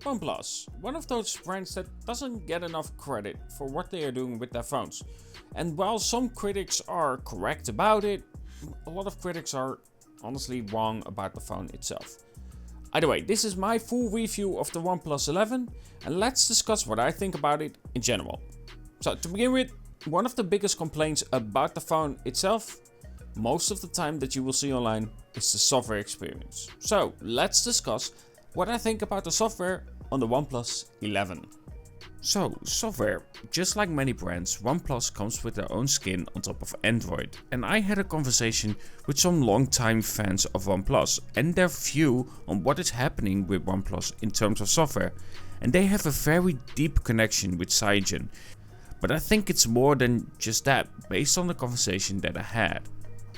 OnePlus, one of those brands that doesn't get enough credit for what they are doing with their phones. And while some critics are correct about it, a lot of critics are honestly wrong about the phone itself. Either way, this is my full review of the OnePlus 11 and let's discuss what I think about it in general. So to begin with, one of the biggest complaints about the phone itself, most of the time that you will see online, is the software experience. So let's discuss what I think about the software on the OnePlus 11. So, software. Just like many brands, OnePlus comes with their own skin on top of Android. And I had a conversation with some longtime fans of OnePlus and their view on what is happening with OnePlus in terms of software. And they have a very deep connection with Cygen. But I think it's more than just that, based on the conversation that I had.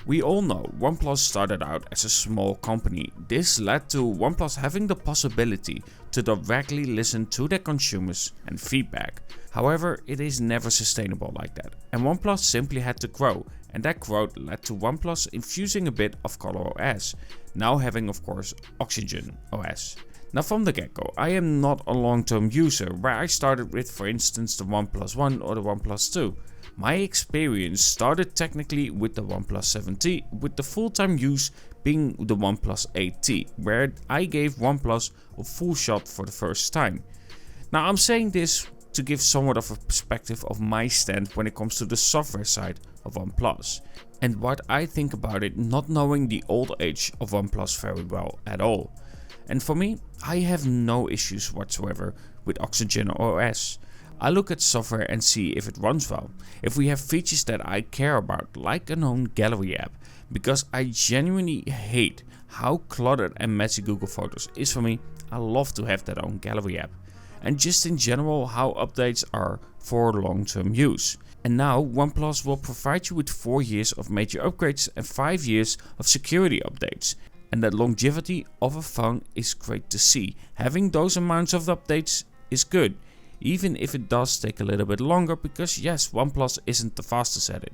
We all know OnePlus started out as a small company. This led to OnePlus having the possibility to directly listen to their consumers and feedback. However, it is never sustainable like that. And OnePlus simply had to grow, and that growth led to OnePlus infusing a bit of ColorOS, now having of course Oxygen OS. Now from the get-go, I am not a long-term user, where I started with for instance the OnePlus 1 or the OnePlus 2. My experience started technically with the OnePlus 7T, with the full-time use being the OnePlus 8T, where I gave OnePlus a full shot for the first time. Now I'm saying this to give somewhat of a perspective of my stand when it comes to the software side of OnePlus, and what I think about it, not knowing the old age of OnePlus very well at all. And for me, I have no issues whatsoever with Oxygen OS. I look at software and see if it runs well, if we have features that I care about, like a known gallery app, because I genuinely hate how cluttered and messy Google Photos is for me. I love to have that own gallery app, and just in general how updates are for long-term use. And now OnePlus will provide you with 4 years of major upgrades and 5 years of security updates. And that longevity of a phone is great to see. Having those amounts of updates is good, even if it does take a little bit longer, because yes, OnePlus isn't the fastest at it.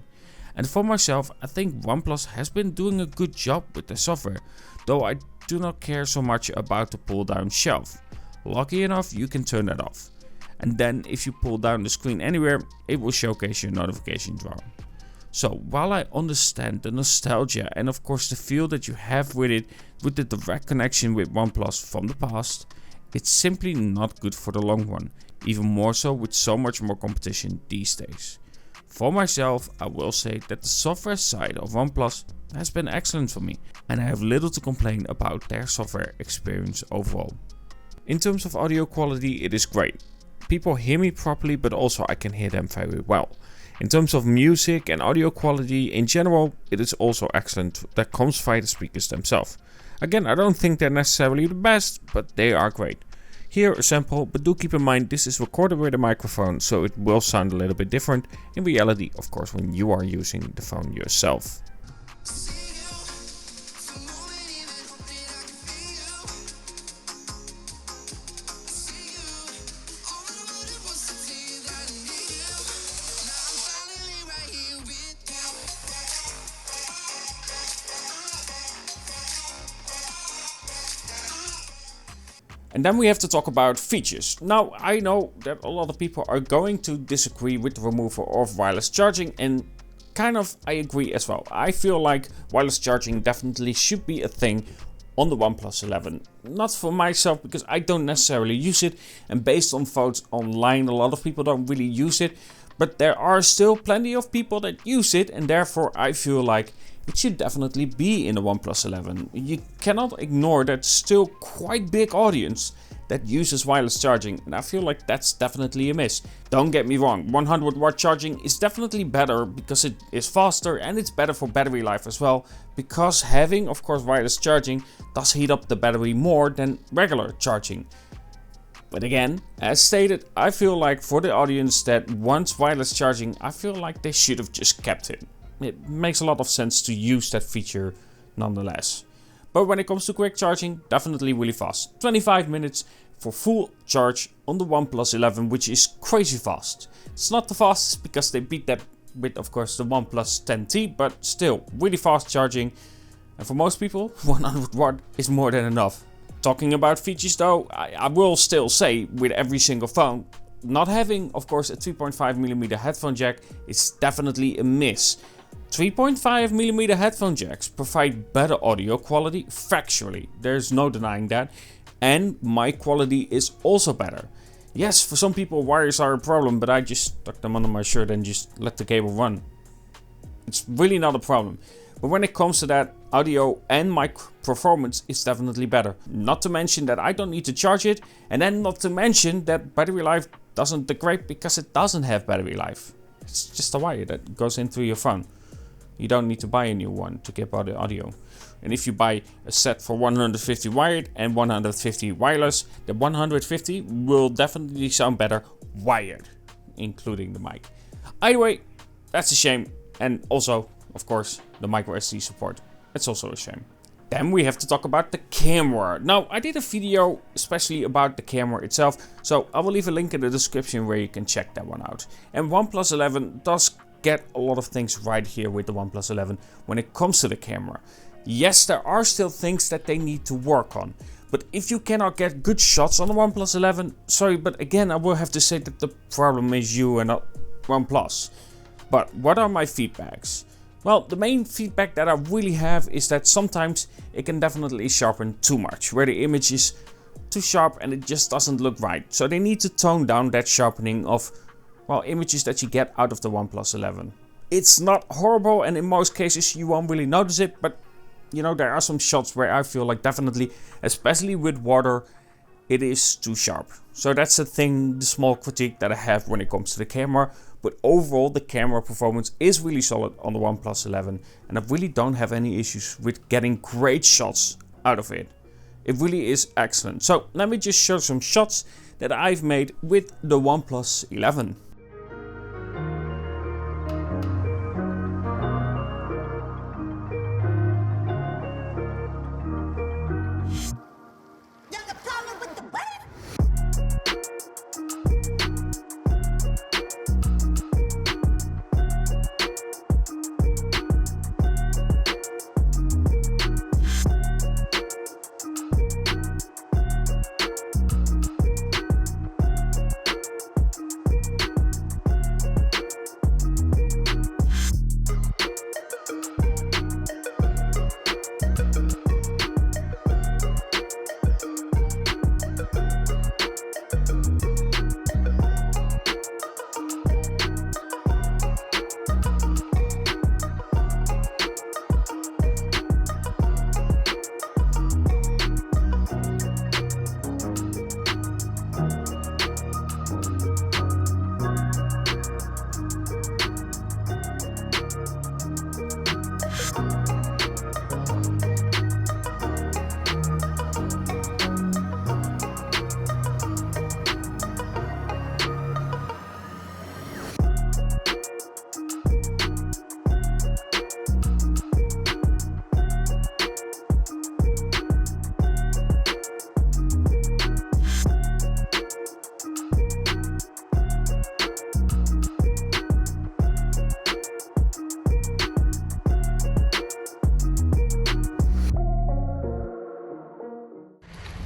And for myself, I think OnePlus has been doing a good job with the software, though I do not care so much about the pull down shelf. Lucky enough, you can turn that off. And then if you pull down the screen anywhere, it will showcase your notification drawer. So while I understand the nostalgia and of course the feel that you have with it, with the direct connection with OnePlus from the past, it's simply not good for the long run, even more so with so much more competition these days. For myself, I will say that the software side of OnePlus has been excellent for me, and I have little to complain about their software experience overall. In terms of audio quality, it is great. People hear me properly, but also I can hear them very well. In terms of music and audio quality in general, it is also excellent. That comes via the speakers themselves. Again, I don't think they're necessarily the best, but they are great. Here a sample, but do keep in mind this is recorded with a microphone, so it will sound a little bit different in reality, of course, when you are using the phone yourself. And then we have to talk about features. Now, I know that a lot of people are going to disagree with the removal of wireless charging, and kind of I agree as well. I feel like wireless charging definitely should be a thing on the OnePlus 11. Not for myself, because I don't necessarily use it, and based on votes online, a lot of people don't really use it. But there are still plenty of people that use it, and therefore I feel like it should definitely be in the OnePlus 11. You cannot ignore that still quite big audience that uses wireless charging, and I feel like that's definitely a miss. Don't get me wrong, 100 watt charging is definitely better because it is faster and it's better for battery life as well, because having of course wireless charging does heat up the battery more than regular charging. But again, as stated, I feel like for the audience that wants wireless charging, I feel like they should have just kept it. It makes a lot of sense to use that feature nonetheless. But when it comes to quick charging, definitely really fast. 25 minutes for full charge on the OnePlus 11, which is crazy fast. It's not the fastest because they beat that with of course the OnePlus 10T, but still really fast charging. And for most people, 100 watt is more than enough. Talking about features though, I will still say with every single phone, not having of course a 3.5mm headphone jack is definitely a miss. 3.5mm headphone jacks provide better audio quality factually, there's no denying that, and mic quality is also better. Yes, for some people wires are a problem, but I just stuck them under my shirt and just let the cable run. It's really not a problem. But when it comes to that, audio and mic performance is definitely better. Not to mention that I don't need to charge it, and then not to mention that battery life doesn't degrade because it doesn't have battery life. It's just a wire that goes in through your phone. You don't need to buy a new one to get better audio. And if you buy a set for 150 wired and 150 wireless, the 150 will definitely sound better wired, including the mic. Either way, that's a shame. And also, of course, the micro SD support. It's also a shame. Then we have to talk about the camera. Now, I did a video especially about the camera itself, so I will leave a link in the description where you can check that one out. And OnePlus 11 does get a lot of things right here with the OnePlus 11 when it comes to the camera. Yes, there are still things that they need to work on. But if you cannot get good shots on the OnePlus 11, sorry, but again, I will have to say that the problem is you and not OnePlus. But what are my feedbacks? Well, the main feedback that I really have is that sometimes it can definitely sharpen too much, where the image is too sharp and it just doesn't look right. So they need to tone down that sharpening of, well, images that you get out of the OnePlus 11. It's not horrible, and in most cases you won't really notice it, but you know, there are some shots where I feel like definitely, especially with water, it is too sharp. So that's the thing, the small critique that I have when it comes to the camera. But overall, the camera performance is really solid on the OnePlus 11. And I really don't have any issues with getting great shots out of it. It really is excellent. So let me just show some shots that I've made with the OnePlus 11.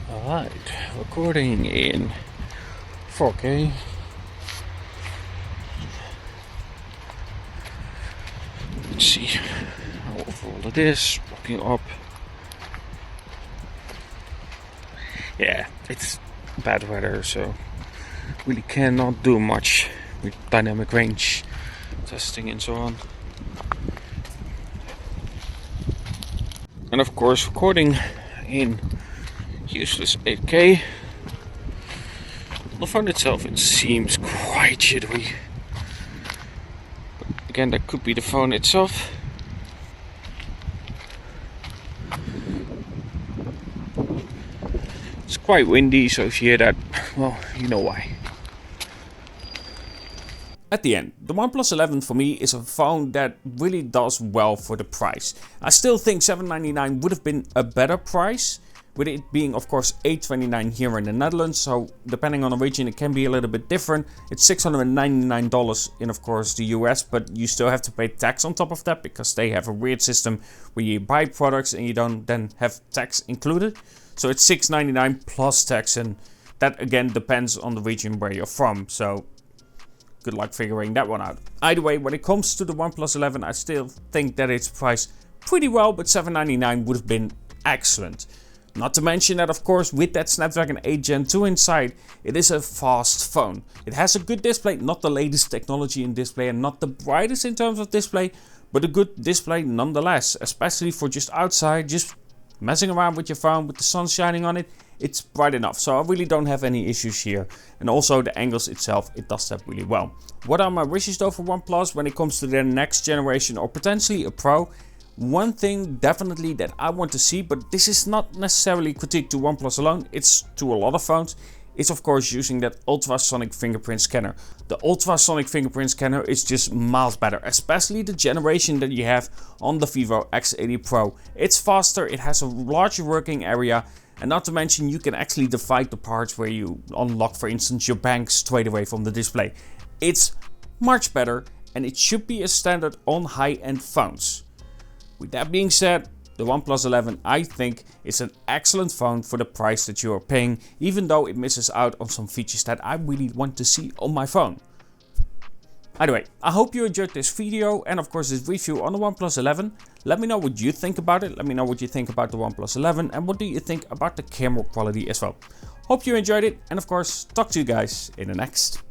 Alright, recording in 4K. Let's see how overall it is. Looking up. Yeah, it's bad weather, so really cannot do much with dynamic range testing and so on. And of course, recording in useless 8K. The phone itself, it seems quite jittery. But again, that could be the phone itself. It's quite windy, so if you hear that, well, you know why. At the end, the OnePlus 11 for me is a phone that really does well for the price. I still think $799 would have been a better price, with it being of course $829 here in the Netherlands, so depending on the region it can be a little bit different. It's $699 in of course the US, but you still have to pay tax on top of that because they have a weird system where you buy products and you don't then have tax included. So it's $699 plus tax, and that again depends on the region where you're from. So good luck figuring that one out. Either way, when it comes to the OnePlus 11, I still think that it's priced pretty well, but $799 would have been excellent. Not to mention that, of course, with that Snapdragon 8 Gen 2 inside, it is a fast phone. It has a good display, not the latest technology in display and not the brightest in terms of display, but a good display nonetheless, especially for just outside, just messing around with your phone with the sun shining on it. It's bright enough, so I really don't have any issues here. And also the angles itself, it does that really well. What are my wishes though for OnePlus when it comes to their next generation or potentially a Pro? One thing definitely that I want to see, but this is not necessarily critique to OnePlus alone, it's to a lot of phones, is of course using that ultrasonic fingerprint scanner. The ultrasonic fingerprint scanner is just miles better, especially the generation that you have on the Vivo X80 Pro. It's faster, it has a larger working area, and not to mention you can actually divide the parts where you unlock, for instance, your bank straight away from the display. It's much better, and it should be a standard on high-end phones. With that being said, the OnePlus 11 I think is an excellent phone for the price that you are paying, even though it misses out on some features that I really want to see on my phone. Anyway, I hope you enjoyed this video and of course this review on the OnePlus 11. Let me know what you think about it. Let me know what you think about the OnePlus 11 and what do you think about the camera quality as well. Hope you enjoyed it and of course talk to you guys in the next